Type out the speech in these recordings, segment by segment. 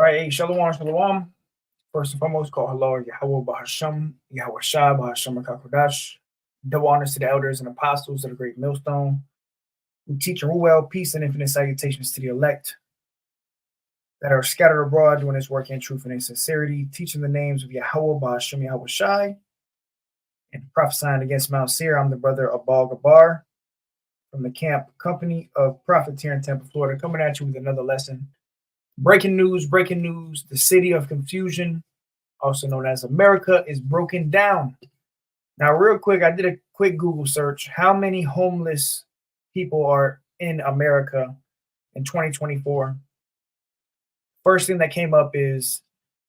right, hey, shalom, shalom. First and foremost, call hello, Yahweh Bahasham, Yahweh Shah, Bahasham Kakodash. Double honors to the elders and apostles of the great millstone who teach and rule well, peace and infinite salutations to the elect that are scattered abroad doing this work in truth and in sincerity, teaching the names of Yahweh Bahasham, Yahweh Shai, and prophesying against Mount Seir. I'm the brother Abal Gabar from the camp company of prophets here in Tampa, Florida, coming at you with another lesson. Breaking news, breaking news. The city of confusion, also known as America, is broken down. Now, real quick, I did a quick Google search. How many homeless people are in America in 2024? First thing that came up is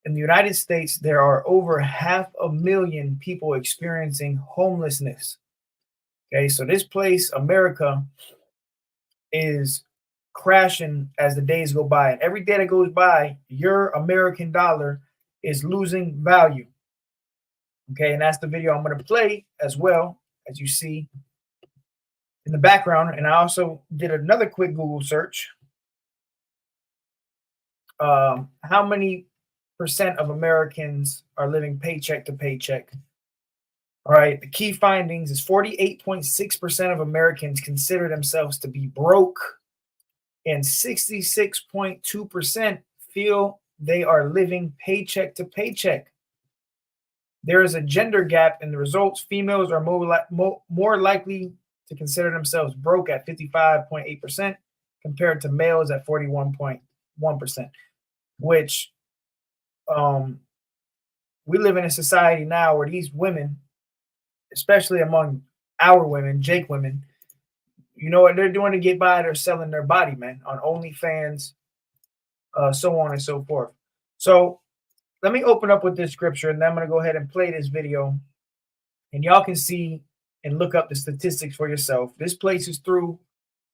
in the United States, there are over 500,000 people experiencing homelessness. Okay, so this place, America, is crashing as the days go by. And every day that goes by, your American dollar is losing value. Okay, and that's the video I'm going to play as well, as you see in the background. And I also did another quick Google search. How many percent of Americans are living paycheck to paycheck? All right, the key findings is 48.6% of Americans consider themselves to be broke, and 66.2% feel they are living paycheck to paycheck. There is a gender gap in the results. Females are more likely to consider themselves broke at 55.8% compared to males at 41.1%, which we live in a society now where these women, especially among our women, Jake women, you know what they're doing to get by? They're selling their body, man, on OnlyFans, so on and so forth. So let me open up with this scripture, and then I'm going to go ahead and play this video, and y'all can see and look up the statistics for yourself. This place is through,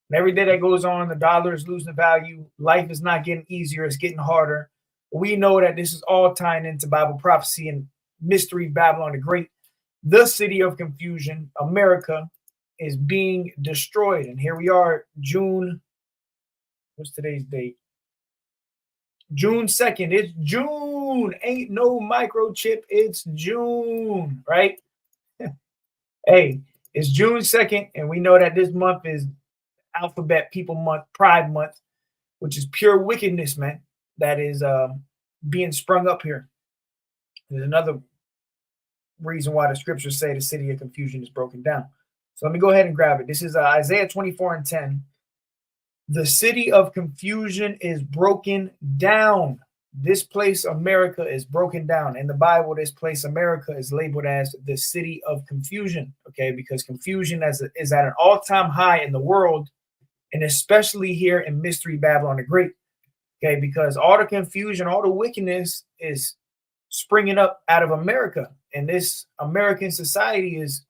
and every day that goes on, the dollar is losing value. Life is not getting easier. It's getting harder. We know that this is all tying into Bible prophecy and mystery Babylon the Great. The city of confusion, America, is being destroyed. And here we are, June, what's today's date? June 2nd. It's June. Ain't no microchip. It's June, right? Hey, it's June 2nd, and we know that this month is Alphabet People Month, Pride Month, which is pure wickedness, man, that is being sprung up here. There's another reason why the scriptures say the city of confusion is broken down. So let me go ahead and grab it. This is Isaiah 24:10. The city of confusion is broken down. This place, America, is broken down. In the Bible, this place, America, is labeled as the city of confusion, okay? Because confusion is at an all-time high in the world, and especially here in Mystery Babylon the Great, okay? Because all the confusion, all the wickedness is springing up out of America. And this American society is,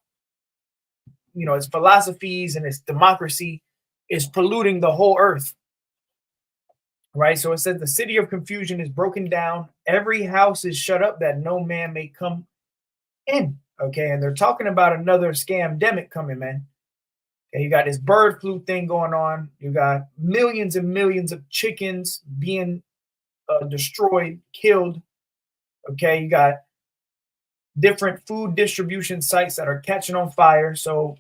you know, its philosophies and its democracy is polluting the whole earth, right? So it says the city of confusion is broken down. Every house is shut up that no man may come in, okay? And they're talking about another scamdemic coming, man. Okay, you got this bird flu thing going on. You got millions and millions of chickens being destroyed, killed, okay? You got different food distribution sites that are catching on fire. So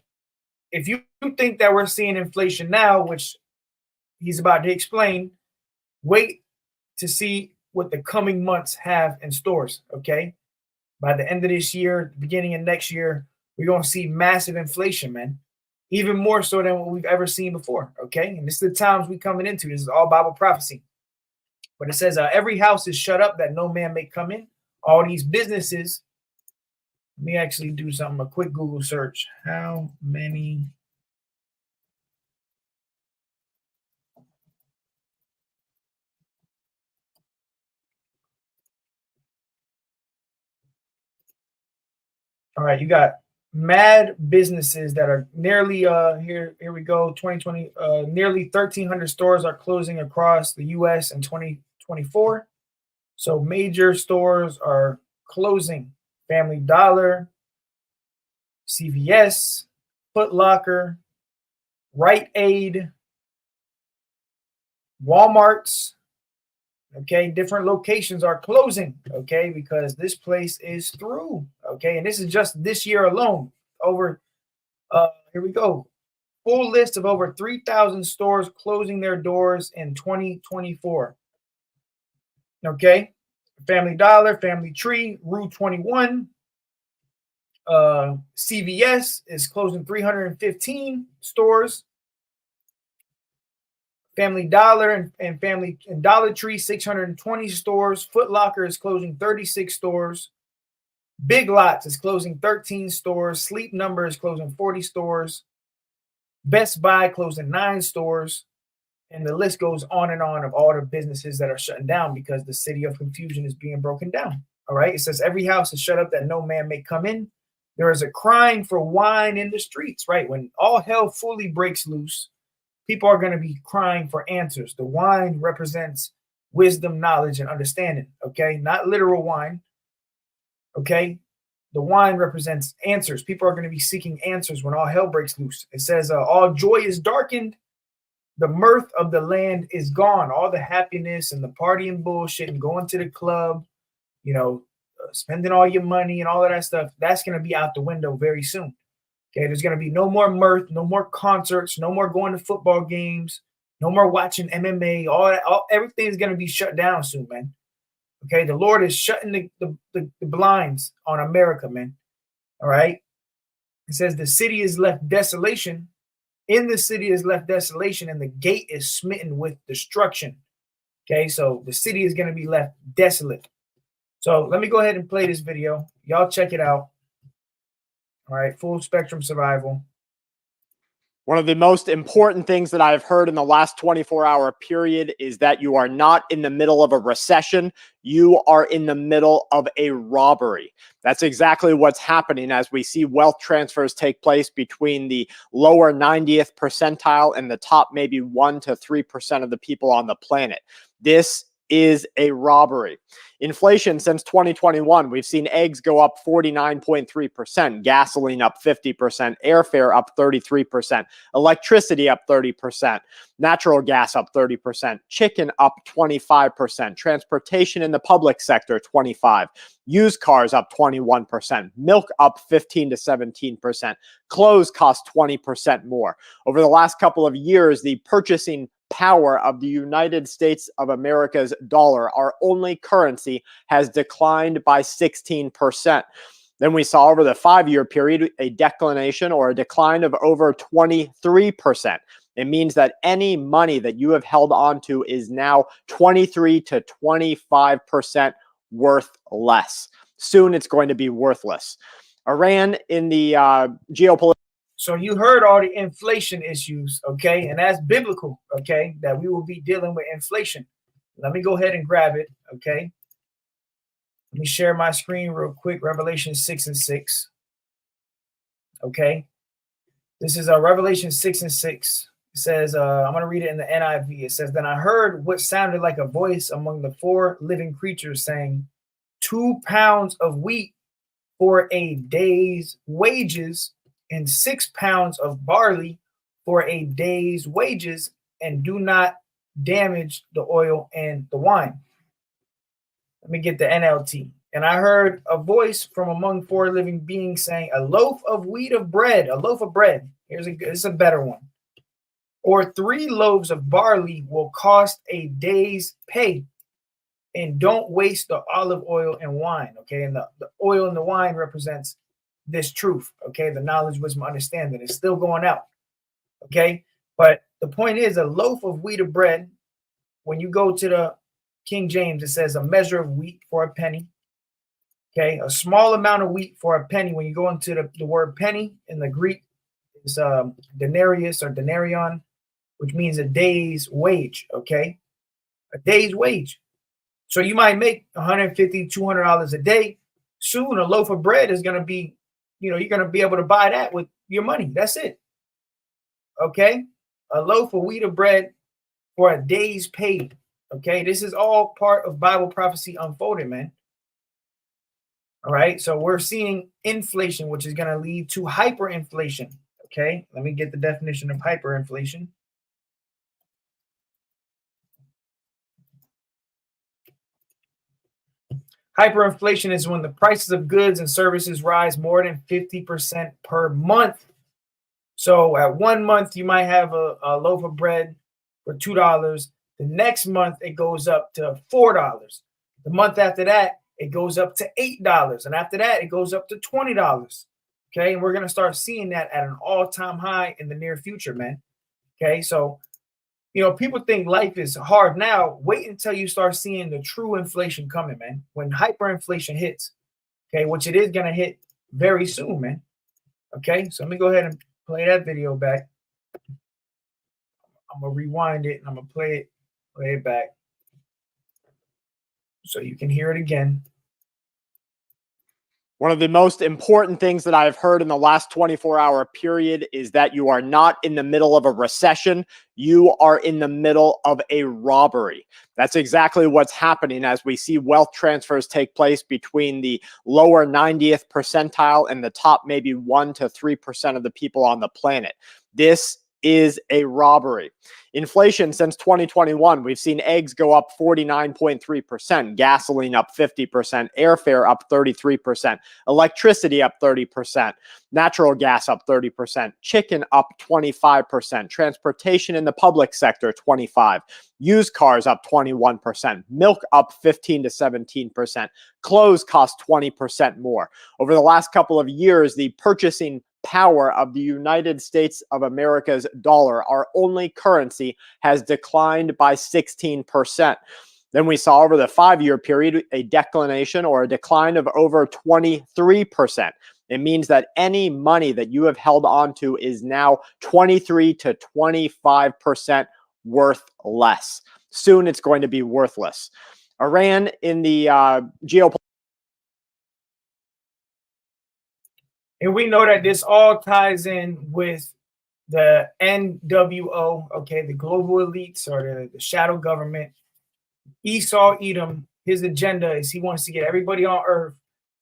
if you think that we're seeing inflation now, which he's about to explain, wait to see what the coming months have in stores, okay? By the end of this year, beginning of next year, we're going to see massive inflation, man. Even more so than what we've ever seen before, okay? And this is the times we coming into. This is all Bible prophecy. But it says every house is shut up that no man may come in. All these businesses. Let me actually do something, a quick Google search. How many all right, you got mad businesses that are nearly here we go 2020 nearly 1,300 stores are closing across the US in 2024. So major stores are closing. Family Dollar, CVS, Foot Locker, Rite Aid, Walmart's, Okay, different locations are closing. Okay, because this place is through. Okay, and this is just this year alone. Over, here we go. Full list of over 3,000 stores closing their doors in 2024. Okay, Family Dollar, Family Tree, Rue 21, CVS is closing 315 stores. Family Dollar and Family and Dollar Tree 620 stores. Foot Locker is closing 36 stores. Big Lots is closing 13 stores. Sleep Number is closing 40 stores. Best Buy closing 9 stores. And the list goes on and on of all the businesses that are shutting down because the city of confusion is being broken down. All right. It says every house is shut up that no man may come in. There is a crying for wine in the streets, right? When all hell fully breaks loose, people are going to be crying for answers. The wine represents wisdom, knowledge, and understanding. Okay. Not literal wine. Okay. The wine represents answers. People are going to be seeking answers when all hell breaks loose. It says, all joy is darkened. The mirth of the land is gone. All the happiness and the partying bullshit and going to the club, spending all your money and all of that stuff, that's going to be out the window very soon. Okay, there's going to be no more mirth, no more concerts, no more going to football games, no more watching MMA. Everything is going to be shut down soon, man. Okay, the Lord is shutting the blinds on America, man. All right. It says the city is left desolation. In the city is left desolation, and the gate is smitten with destruction. Okay, so the city is going to be left desolate. So let me go ahead and play this video. Y'all check it out. All right, Full Spectrum Survival. One of the most important things that I've heard in the last 24-hour period is that you are not in the middle of a recession. You are in the middle of a robbery. That's exactly what's happening as we see wealth transfers take place between the lower 90th percentile and the top maybe 1 to 3% of the people on the planet. This is a robbery. Inflation since 2021, we've seen eggs go up 49.3%, gasoline up 50%, airfare up 33%, electricity up 30%, natural gas up 30%, chicken up 25%, transportation in the public sector 25%, used cars up 21%, milk up 15 to 17%, clothes cost 20% more. Over the last couple of years, the purchasing power of the United States of America's dollar, our only currency, has declined by 16%. Then we saw over the 5-year period a declination or a decline of over 23%. It means that any money that you have held on to is now 23 to 25% worth less. Soon it's going to be worthless. Iran in the geopolitical. So you heard all the inflation issues, okay? And that's biblical, okay? That we will be dealing with inflation. Let me go ahead and grab it, okay? Let me share my screen real quick. Revelation 6:6. Okay? This is Revelation 6:6. It says, I'm going to read it in the NIV. It says, then I heard what sounded like a voice among the 4 living creatures saying, 2 pounds of wheat for a day's wages, and 6 pounds of barley for a day's wages, and do not damage the oil and the wine. Let me get the NLT. And I heard a voice from among 4 living beings saying, a loaf of bread. Here's a better one. Or 3 loaves of barley will cost a day's pay. And don't waste the olive oil and wine. Okay. And the oil and the wine represents this truth, okay? The knowledge, wisdom, understanding is still going out, okay? But the point is, a loaf of wheat of bread, when you go to the King James, it says a measure of wheat for a penny, okay? A small amount of wheat for a penny. When you go into the word penny in the Greek, is denarius or denarion, which means a day's wage, okay? A day's wage. So you might make $150, $200 a day. Soon a loaf of bread is going to be, you're going to be able to buy that with your money. That's it. Okay. A loaf of wheat of bread for a day's pay. Okay. This is all part of Bible prophecy unfolding, man. All right. So we're seeing inflation, which is going to lead to hyperinflation. Okay. Let me get the definition of hyperinflation. Hyperinflation is when the prices of goods and services rise more than 50% per month. So at 1 month, you might have a loaf of bread for $2. The next month, it goes up to $4. The month after that, it goes up to $8. And after that, it goes up to $20. Okay. And we're going to start seeing that at an all-time high in the near future, man. Okay. So, people think life is hard now. Wait until you start seeing the true inflation coming, man. When hyperinflation hits, okay, which it is going to hit very soon, man. Okay. So let me go ahead and play that video back. I'm going to rewind it and I'm going to play it back so you can hear it again. One of the most important things that I've heard in the last 24-hour period is that you are not in the middle of a recession. You are in the middle of a robbery. That's exactly what's happening as we see wealth transfers take place between the lower 90th percentile and the top maybe 1 to 3% of the people on the planet. This is a robbery. Inflation since 2021, we've seen eggs go up 49.3%, gasoline up 50%, airfare up 33%, electricity up 30%, natural gas up 30%, chicken up 25%, transportation in the public sector 25%, used cars up 21%, milk up 15 to 17%, clothes cost 20% more. Over the last couple of years, the purchasing power of the United States of America's dollar, our only currency, has declined by 16%. Then we saw over the 5-year period a declination or a decline of over 23%. It means that any money that you have held on to is now 23 to 25% worth less. Soon it's going to be worthless. Iran in the geopolitical. And we know that this all ties in with the NWO, okay, the global elites or the shadow government. Esau Edom, his agenda is he wants to get everybody on earth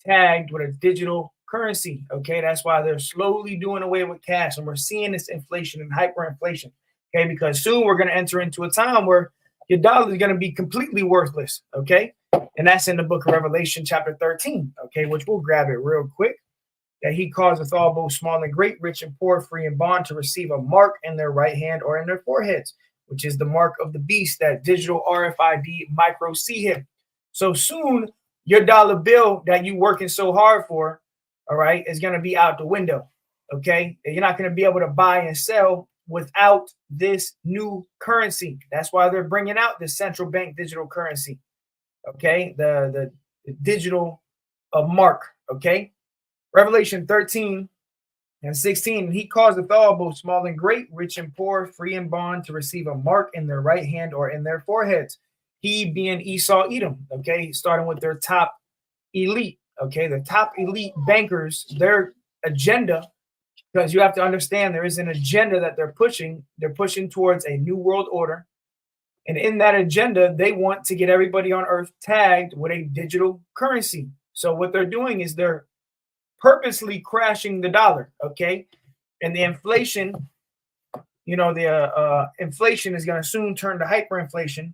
tagged with a digital currency, okay? That's why they're slowly doing away with cash, and we're seeing this inflation and hyperinflation, okay? Because soon we're going to enter into a time where your dollar is going to be completely worthless, okay? And that's in the book of Revelation chapter 13, okay, which we'll grab it real quick. That he causeth all, both small and great, rich and poor, free and bond, to receive a mark in their right hand or in their foreheads, which is the mark of the beast, that digital RFID micro CHIP. So soon, your dollar bill that you working so hard for, all right, is going to be out the window, okay? You're not going to be able to buy and sell without this new currency. That's why they're bringing out the central bank digital currency, okay? The digital mark, okay? Revelation 13 and 16, he causeth all, both small and great, rich and poor, free and bond, to receive a mark in their right hand or in their foreheads. He being Esau Edom, okay, starting with their top elite, okay, the top elite bankers, their agenda, because you have to understand there is an agenda that they're pushing. They're pushing towards a new world order. And in that agenda, they want to get everybody on earth tagged with a digital currency. So what they're doing is they're purposely crashing the dollar, okay? And the inflation, inflation is going to soon turn to hyperinflation.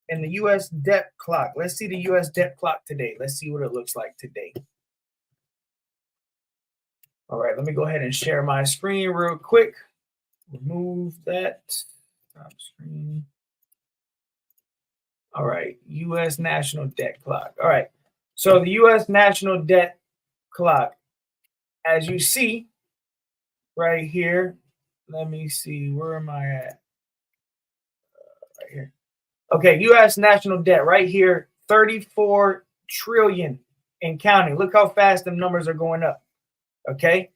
And the U.S. debt clock. Let's see the U.S. debt clock today. Let's see what it looks like today. All right, let me go ahead and share my screen real quick. Remove that. Stop screen. All right, U.S. national debt clock. All right, so the U.S. national debt clock, as you see right here, let me see, where am I at? Right here. Okay, U.S. national debt right here, 34 trillion and counting. Look how fast the numbers are going up. Okay,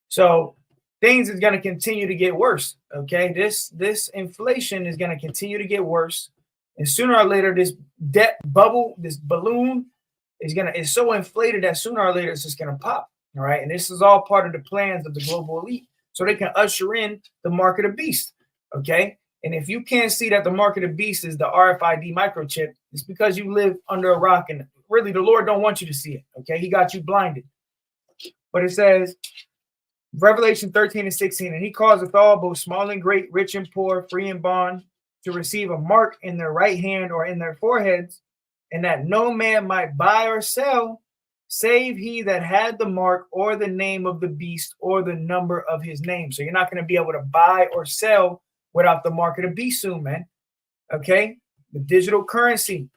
so things is going to continue to get worse. Okay, this inflation is going to continue to get worse, and sooner or later, this debt bubble, this balloon, is so inflated that sooner or later it's just gonna pop. All right. And this is all part of the plans of the global elite. So they can usher in the mark of the beast. Okay. And if you can't see that the mark of the beast is the RFID microchip, it's because you live under a rock, and really the Lord don't want you to see it. Okay. He got you blinded. But it says Revelation 13 and 16, and he causeth all, both small and great, rich and poor, free and bond, to receive a mark in their right hand or in their foreheads, and that no man might buy or sell, save he that had the mark or the name of the beast or the number of his name. So you're not going to be able to buy or sell without the mark of the beast soon, man. Okay? The digital currency.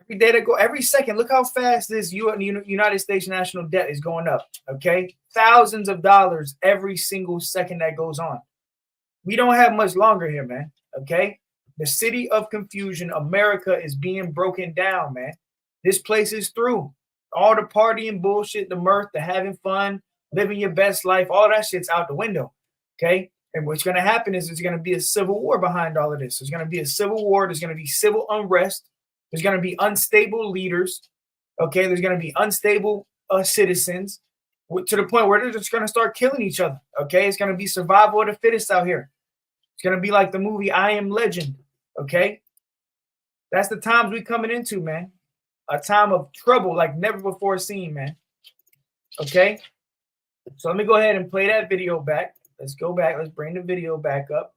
Every day that go, every second, look how fast this United States national debt is going up. Okay? Thousands of dollars every single second that goes on. We don't have much longer here, man. Okay? The city of confusion, America, is being broken down, man. This place is through. All the partying bullshit, the mirth, the having fun, living your best life, all that shit's out the window. Okay? And what's going to happen is there's going to be a civil war behind all of this. There's going to be a civil war. There's going to be civil unrest. There's going to be unstable leaders. Okay? There's going to be unstable citizens to the point where they're just going to start killing each other. Okay? It's going to be survival of the fittest out here. It's going to be like the movie I Am Legend. Okay? That's the times we coming into, man. A time of trouble like never before seen, man. Okay? So let me go ahead and play that video back. Let's go back. Let's bring the video back up.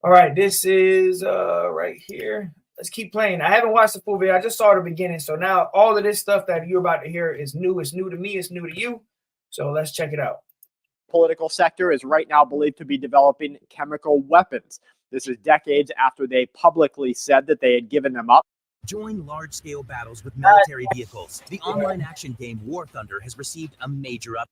All right, this is right here. Let's keep playing. I haven't watched the full video. I just saw the beginning. So now all of this stuff that you're about to hear is new. It's new to me. It's new to you. So let's check it out. Political sector is right now believed to be developing chemical weapons. This is decades after they publicly said that they had given them up. Join large-scale battles with military vehicles. The online action game War Thunder has received a major update.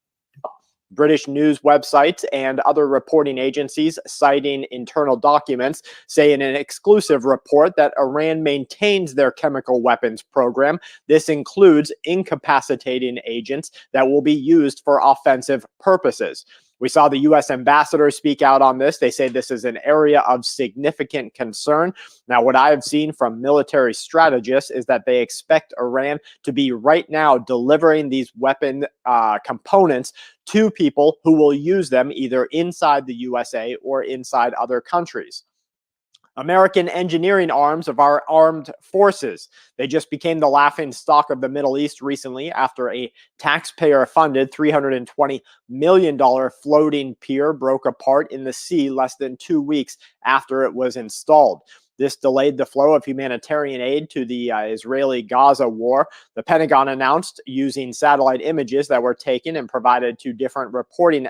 British news websites and other reporting agencies citing internal documents say in an exclusive report that Iran maintains their chemical weapons program. This includes incapacitating agents that will be used for offensive purposes. We saw the U.S. ambassador speak out on this. They say this is an area of significant concern. Now, what I have seen from military strategists is that they expect Iran to be right now delivering these weapon components to people who will use them either inside the USA or inside other countries. American engineering arms of our armed forces. They just became the laughing stock of the Middle East recently after a taxpayer-funded $320 million floating pier broke apart in the sea less than 2 weeks after it was installed. This delayed the flow of humanitarian aid to the Israeli-Gaza war. The Pentagon announced using satellite images that were taken and provided to different reporting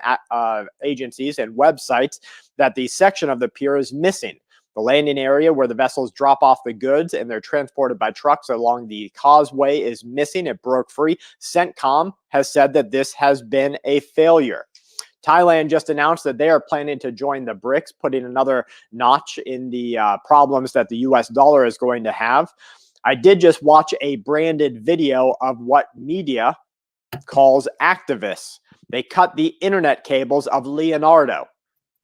agencies and websites that the section of the pier is missing. The landing area where the vessels drop off the goods and they're transported by trucks along the causeway is missing. It broke free. CENTCOM has said that this has been a failure. Thailand just announced that they are planning to join the BRICS, putting another notch in the problems that the US dollar is going to have. I did just watch a branded video of what media calls activists. They cut the internet cables of Leonardo.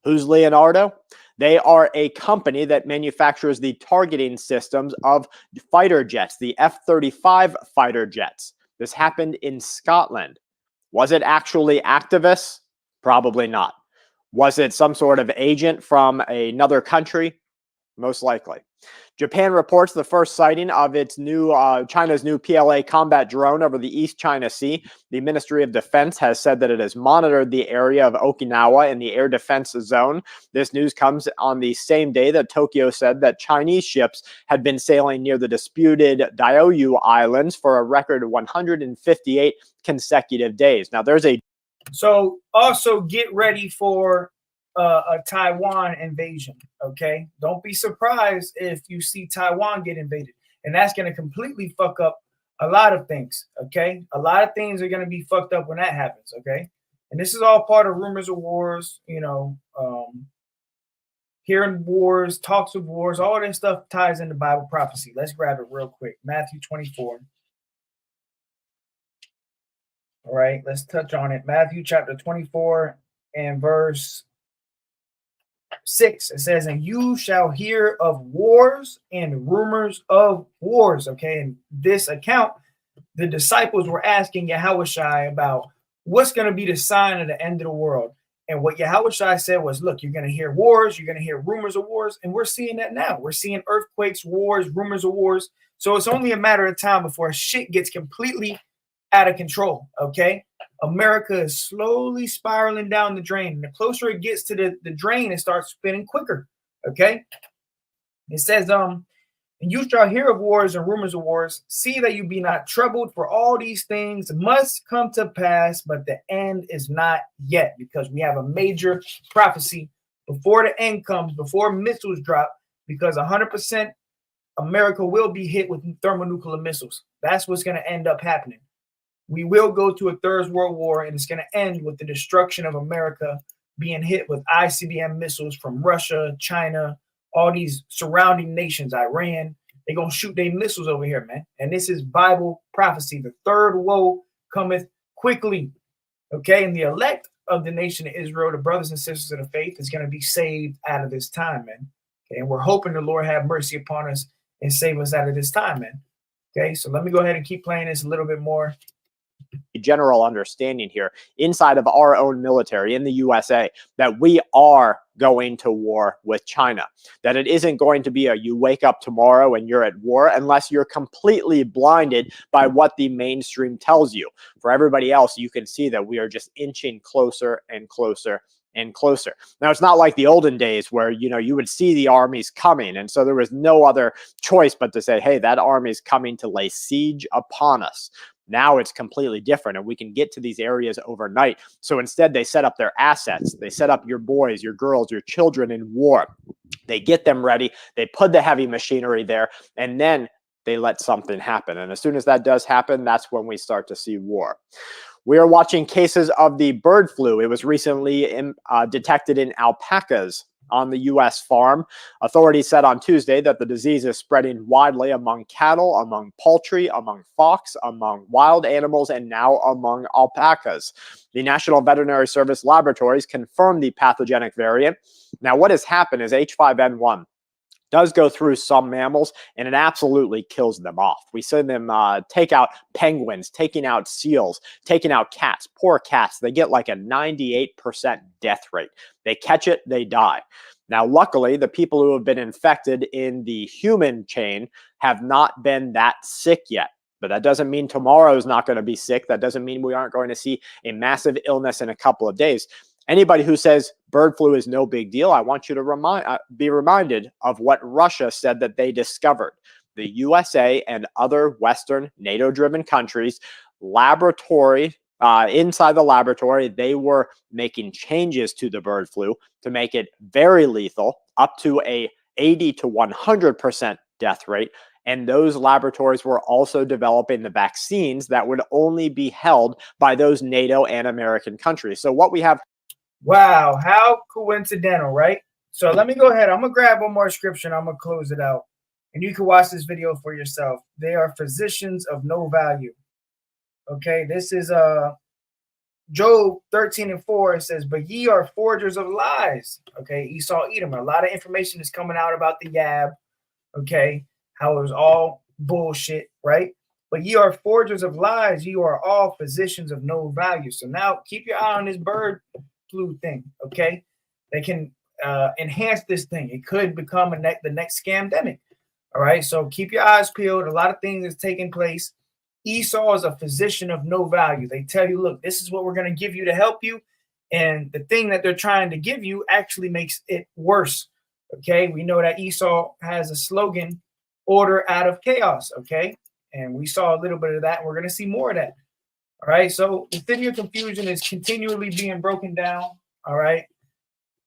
Who's Leonardo? They are a company that manufactures the targeting systems of fighter jets, the F-35 fighter jets. This happened in Scotland. Was it actually activists? Probably not. Was it some sort of agent from another country? Most likely. Japan reports the first sighting of its new China's new PLA combat drone over the East China Sea. The Ministry of Defense has said that it has monitored the area of Okinawa in the air defense zone. This news comes on the same day that Tokyo said that Chinese ships had been sailing near the disputed Diaoyu Islands for a record 158 consecutive days. Now, So also get ready for a Taiwan invasion, okay? Don't be surprised if you see Taiwan get invaded. And that's going to completely fuck up a lot of things, okay? A lot of things are going to be fucked up when that happens, okay? And this is all part of rumors of wars, you know, hearing wars, talks of wars, all that stuff ties into Bible prophecy. Let's grab it real quick. Matthew 24. All right, let's touch on it. Matthew chapter 24 and verse 6. It says, and you shall hear of wars and rumors of wars. Okay, in this account, the disciples were asking Yahushua about what's going to be the sign of the end of the world. And what Yahushua said was, look, you're going to hear wars, you're going to hear rumors of wars, and we're seeing that now. We're seeing earthquakes, wars, rumors of wars. So it's only a matter of time before shit gets completely out of control, okay? America is slowly spiraling down the drain. And the closer it gets to the drain, it starts spinning quicker, okay? It says, And you shall hear of wars and rumors of wars. See that you be not troubled, for all these things must come to pass, but the end is not yet, because we have a major prophecy before the end comes, before missiles drop, because 100% America will be hit with thermonuclear missiles. That's what's going to end up happening. We will go to a third world war, and it's going to end with the destruction of America being hit with ICBM missiles from Russia, China, all these surrounding nations, Iran. They're going to shoot their missiles over here, man. And this is Bible prophecy. The third woe cometh quickly. Okay. And the elect of the nation of Israel, the brothers and sisters of the faith, is going to be saved out of this time, man. Okay. And we're hoping the Lord have mercy upon us and save us out of this time, man. Okay. So let me go ahead and keep playing this a little bit more. General understanding here inside of our own military in the USA that we are going to war with China, that it isn't going to be a you wake up tomorrow and you're at war unless you're completely blinded by what the mainstream tells you. For everybody else, you can see that we are just inching closer and closer and closer. Now, it's not like the olden days where, you know, you would see the armies coming. And so there was no other choice but to say, hey, that army is coming to lay siege upon us. Now it's completely different, and we can get to these areas overnight. So instead, they set up their assets. They set up your boys, your girls, your children in war. They get them ready. They put the heavy machinery there, and then they let something happen. And as soon as that does happen, that's when we start to see war. We are watching cases of the bird flu. It was recently detected in alpacas on the U.S. farm. Authorities said on Tuesday that the disease is spreading widely among cattle, among poultry, among fox, among wild animals, and now among alpacas. The National Veterinary Service laboratories confirmed the pathogenic variant. Now, what has happened is H5N1 does go through some mammals, and it absolutely kills them off. We see them take out penguins, taking out seals, taking out cats. Poor cats, they get like a 98% death rate. They catch it, they die. Now, luckily, the people who have been infected in the human chain have not been that sick yet. But that doesn't mean tomorrow is not going to be sick. That doesn't mean we aren't going to see a massive illness in a couple of days. Anybody who says bird flu is no big deal, I want you to be reminded of what Russia said that they discovered. The USA and other Western NATO-driven countries, inside the laboratory, they were making changes to the bird flu to make it very lethal, up to a 80 to 100% death rate. And those laboratories were also developing the vaccines that would only be held by those NATO and American countries. So what we have. Wow, how coincidental, right? So let me go ahead. I'm going to grab one more scripture and I'm going to close it out. And you can watch this video for yourself. They are physicians of no value. Okay, this is Job 13:4. It says, but ye are forgers of lies. Okay, Esau, Edom. A lot of information is coming out about the Yab. Okay, how it was all bullshit, right? But ye are forgers of lies. You are all physicians of no value. So now keep your eye on this bird flu thing, okay? They can enhance this thing. It could become the next scamdemic, all right? So keep your eyes peeled. A lot of things is taking place. Esau is a physician of no value. They tell you, look, this is what we're going to give you to help you, and the thing that they're trying to give you actually makes it worse, okay? We know that Esau has a slogan, order out of chaos, okay? And we saw a little bit of that, and we're going to see more of that. All right, so the theory of confusion is continually being broken down. All right,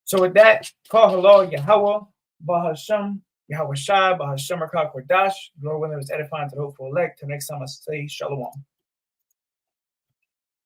so with that, call hello Yahweh, Bahasham, Yahweh Shai, Bahasham Rakak Wadash. Lord, when it was edifying to the hopeful elect. Till next time, I say shalom.